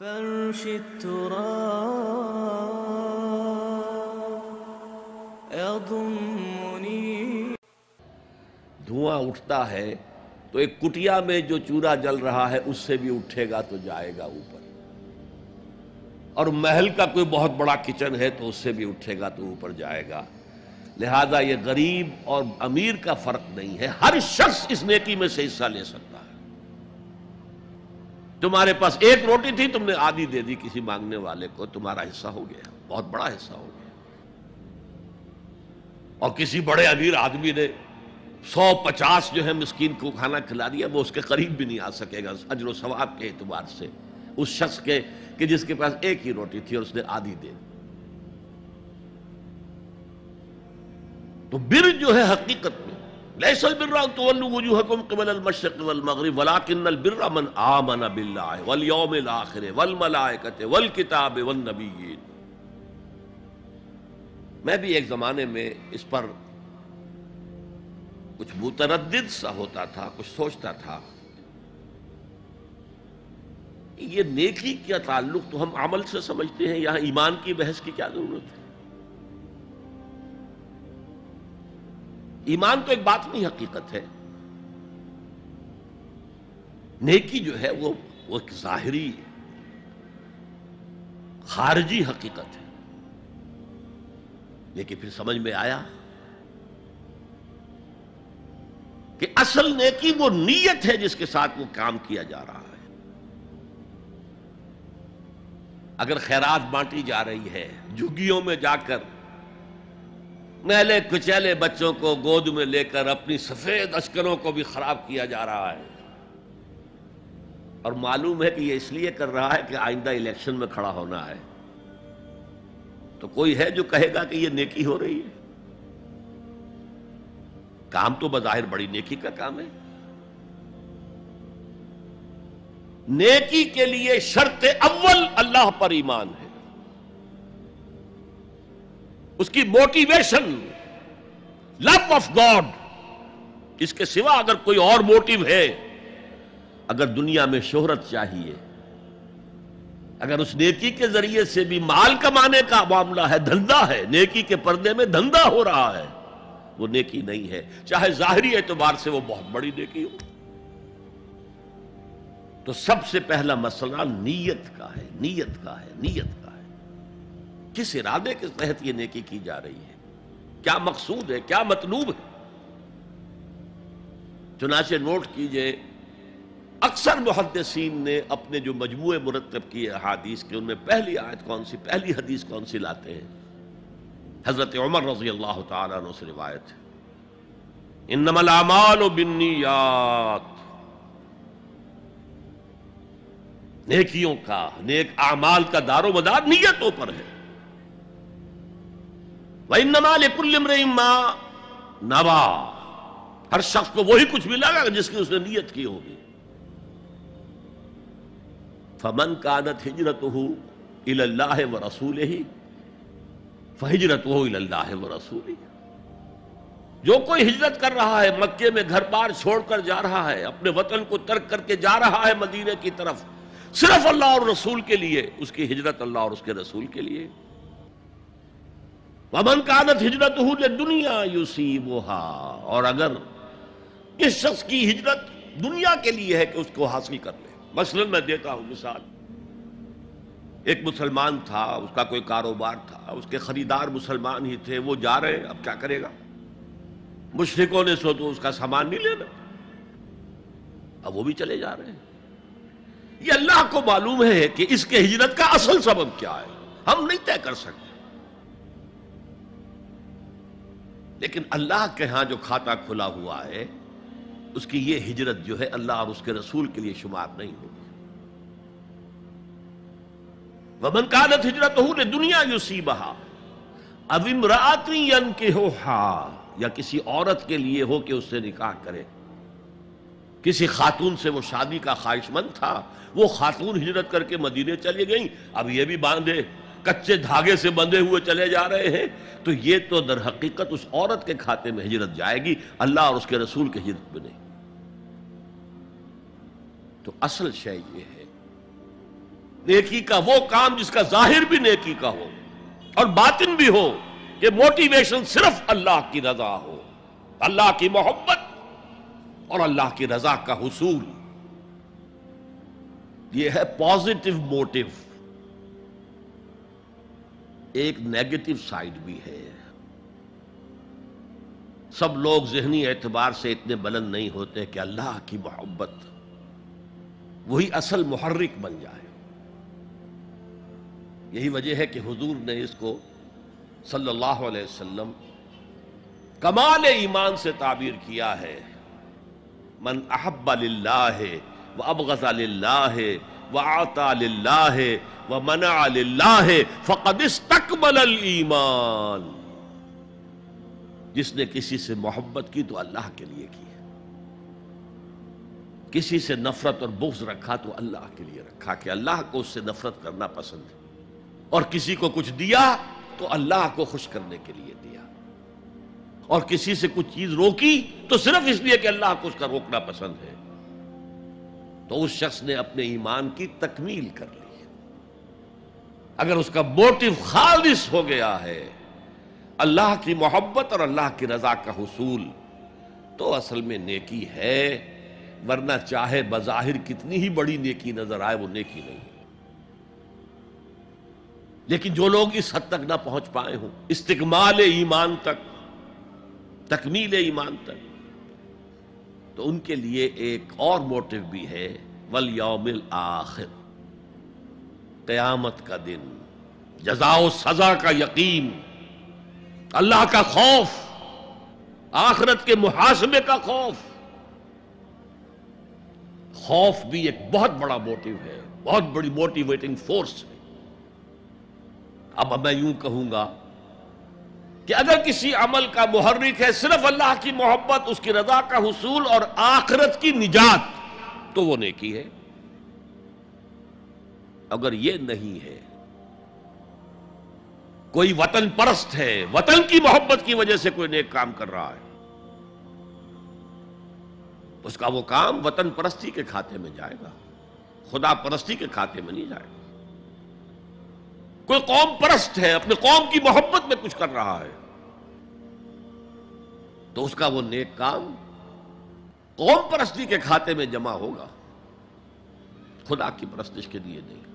فرش التراب يضمني. دھواں اٹھتا ہے تو ایک کٹیا میں جو چورا جل رہا ہے اس سے بھی اٹھے گا تو جائے گا اوپر، اور محل کا کوئی بہت بڑا کچن ہے تو اس سے بھی اٹھے گا تو اوپر جائے گا. لہذا یہ غریب اور امیر کا فرق نہیں ہے، ہر شخص اس نیکی میں سے حصہ لے سکتا ہے. تمہارے پاس ایک روٹی تھی، تم نے آدھی دے دی کسی مانگنے والے کو، تمہارا حصہ ہو گیا، بہت بڑا حصہ ہو گیا. اور کسی بڑے امیر آدمی نے 150 جو ہے مسکین کو کھانا کھلا دیا، وہ اس کے قریب بھی نہیں آ سکے گا اجر و ثواب کے اعتبار سے اس شخص کے کہ جس کے پاس ایک ہی روٹی تھی اور اس نے آدھی دے دی. تو بر جو ہے حقیقت میں لیس البر ان تولوا وجوہکم قبل المشرق والمغرب ولکن البر من آمن باللہ والیوم الآخر والملائکۃ والکتاب والنبیین. میں بھی ایک زمانے میں اس پر کچھ متردد سا ہوتا تھا، کچھ سوچتا تھا یہ نیکی کا تعلق تو ہم عمل سے سمجھتے ہیں، یہاں ایمان کی بحث کی کیا ضرورت ہے؟ ایمان تو ایک باطنی حقیقت ہے، نیکی جو ہے وہ ایک ظاہری خارجی حقیقت ہے. لیکن پھر سمجھ میں آیا کہ اصل نیکی وہ نیت ہے جس کے ساتھ وہ کام کیا جا رہا ہے. اگر خیرات بانٹی جا رہی ہے، جھگیوں میں جا کر میلے کچیلے بچوں کو گود میں لے کر اپنی سفید اشکروں کو بھی خراب کیا جا رہا ہے، اور معلوم ہے کہ یہ اس لیے کر رہا ہے کہ آئندہ الیکشن میں کھڑا ہونا ہے، تو کوئی ہے جو کہے گا کہ یہ نیکی ہو رہی ہے؟ کام تو بظاہر بڑی نیکی کا کام ہے. نیکی کے لیے شرط اول اللہ پر ایمان ہے، اس کی موٹیویشن لو آف گاڈ. اس کے سوا اگر کوئی اور موٹیو ہے، اگر دنیا میں شہرت چاہیے، اگر اس نیکی کے ذریعے سے بھی مال کمانے کا معاملہ ہے، دھندا ہے، نیکی کے پردے میں دھندا ہو رہا ہے، وہ نیکی نہیں ہے، چاہے ظاہری اعتبار سے وہ بہت بڑی نیکی ہو. تو سب سے پہلا مسئلہ نیت کا ہے، نیت کا ہے، نیت کا ہے. کس ارادے کے تحت یہ نیکی کی جا رہی ہے، کیا مقصود ہے، کیا مطلوب ہے. چنانچہ نوٹ کیجئے اکثر محدثین نے اپنے جو مجموعے مرتب کیے احادیث کے، ان میں پہلی آیت کون سی، پہلی حدیث کون سی لاتے ہیں؟ حضرت عمر رضی اللہ تعالیٰ عنہ سے روایت ہے، انما الاعمال بالنیات. نیکیوں کا، نیک اعمال کا دار و مدار نیتوں پر ہے. وَإِنَّمَا لِكُلِّ امْرِئٍ مَّا نَوَىٰ. ہر شخص کو وہی کچھ ملے گا جس کی اس نے نیت کی ہوگی. فَمَنْ كَانَتْ هِجْرَتُهُ إِلَى اللَّهِ وَرَسُولِهِ فَهِجْرَتُهُ إِلَى اللَّهِ وَرَسُولِهِ. جو کوئی ہجرت کر رہا ہے، مکے میں گھر بار چھوڑ کر جا رہا ہے، اپنے وطن کو ترک کر کے جا رہا ہے مدینے کی طرف، صرف اللہ اور رسول کے لیے، اس کی ہجرت اللہ اور اس کے رسول کے لیے. وَمَنْ كَانَتْ هِجْرَتُهُ لِلدُّنْيَا يُصِيبُهَا. اور اگر اس شخص کی ہجرت دنیا کے لیے ہے کہ اس کو حاصل کر لے. مثلا میں دیتا ہوں مثال، ایک مسلمان تھا، اس کا کوئی کاروبار تھا، اس کے خریدار مسلمان ہی تھے، وہ جا رہے ہیں، اب کیا کرے گا؟ مشرکوں نے سو تو اس کا سامان نہیں لینا، اب وہ بھی چلے جا رہے ہیں. یہ اللہ کو معلوم ہے کہ اس کے ہجرت کا اصل سبب کیا ہے، ہم نہیں طے کر سکتے. لیکن اللہ کے ہاں جو کھاتا کھلا ہوا ہے، اس کی یہ ہجرت جو ہے اللہ اور اس کے رسول کے لیے شمار نہیں ہوگی. وَمَنْ كَانَتْ هِجْرَتُهُ لِلدُّنْيَا يُصِيبُهَا أَوِ امْرَأَةٍ يَنكِحُهَا. یا کسی عورت کے لیے ہو کہ اس سے نکاح کرے. کسی خاتون سے وہ شادی کا خواہشمند تھا، وہ خاتون ہجرت کر کے مدینے چلی گئیں، اب یہ بھی باندھے کچے دھاگے سے بندھے ہوئے چلے جا رہے ہیں، تو یہ تو در حقیقت اس عورت کے کھاتے میں ہجرت جائے گی، اللہ اور اس کے رسول کی ہجرت میں نہیں. تو اصل شے یہ ہے نیکی کا وہ کام جس کا ظاہر بھی نیکی کا ہو اور باطن بھی ہو، کہ موٹیویشن صرف اللہ کی رضا ہو، اللہ کی محبت اور اللہ کی رضا کا حصول. یہ ہے پازیٹو موٹیو. ایک نیگیٹو سائیڈ بھی ہے. سب لوگ ذہنی اعتبار سے اتنے بلند نہیں ہوتے کہ اللہ کی محبت وہی اصل محرک بن جائے. یہی وجہ ہے کہ حضور نے اس کو صلی اللہ علیہ وسلم کمال ایمان سے تعبیر کیا ہے. من احب للہ وابغض للہ وعطى للہ ومنع للہ فقد استکمل الایمان. جس نے کسی سے محبت کی تو اللہ کے لیے کی، کسی سے نفرت اور بغض رکھا تو اللہ کے لیے رکھا، کہ اللہ کو اس سے نفرت کرنا پسند ہے. اور کسی کو کچھ دیا تو اللہ کو خوش کرنے کے لیے دیا، اور کسی سے کچھ چیز روکی تو صرف اس لیے کہ اللہ کو اس کا روکنا پسند ہے. تو اس شخص نے اپنے ایمان کی تکمیل کر لی. اگر اس کا موٹیو خالص ہو گیا ہے اللہ کی محبت اور اللہ کی رضا کا حصول، تو اصل میں نیکی ہے. ورنہ چاہے بظاہر کتنی ہی بڑی نیکی نظر آئے، وہ نیکی نہیں. لیکن جو لوگ اس حد تک نہ پہنچ پائے ہوں، استکمال ایمان تک، تکمیل ایمان تک، تو ان کے لیے ایک اور موٹیو بھی ہے، والیوم الآخر، قیامت کا دن، جزا و سزا کا یقین، اللہ کا خوف، آخرت کے محاسبے کا خوف. خوف بھی ایک بہت بڑا موٹیو ہے، بہت بڑی موٹیویٹنگ فورس ہے. اب میں یوں کہوں گا کہ اگر کسی عمل کا محرک ہے صرف اللہ کی محبت، اس کی رضا کا حصول اور آخرت کی نجات، تو وہ نیکی ہے. اگر یہ نہیں ہے، کوئی وطن پرست ہے، وطن کی محبت کی وجہ سے کوئی نیک کام کر رہا ہے، اس کا وہ کام وطن پرستی کے کھاتے میں جائے گا، خدا پرستی کے کھاتے میں نہیں جائے گا. کوئی قوم پرست ہے، اپنے قوم کی محبت میں کچھ کر رہا ہے، تو اس کا وہ نیک کام قوم پرستی کے کھاتے میں جمع ہوگا، خدا کی پرستش کے لیے نہیں.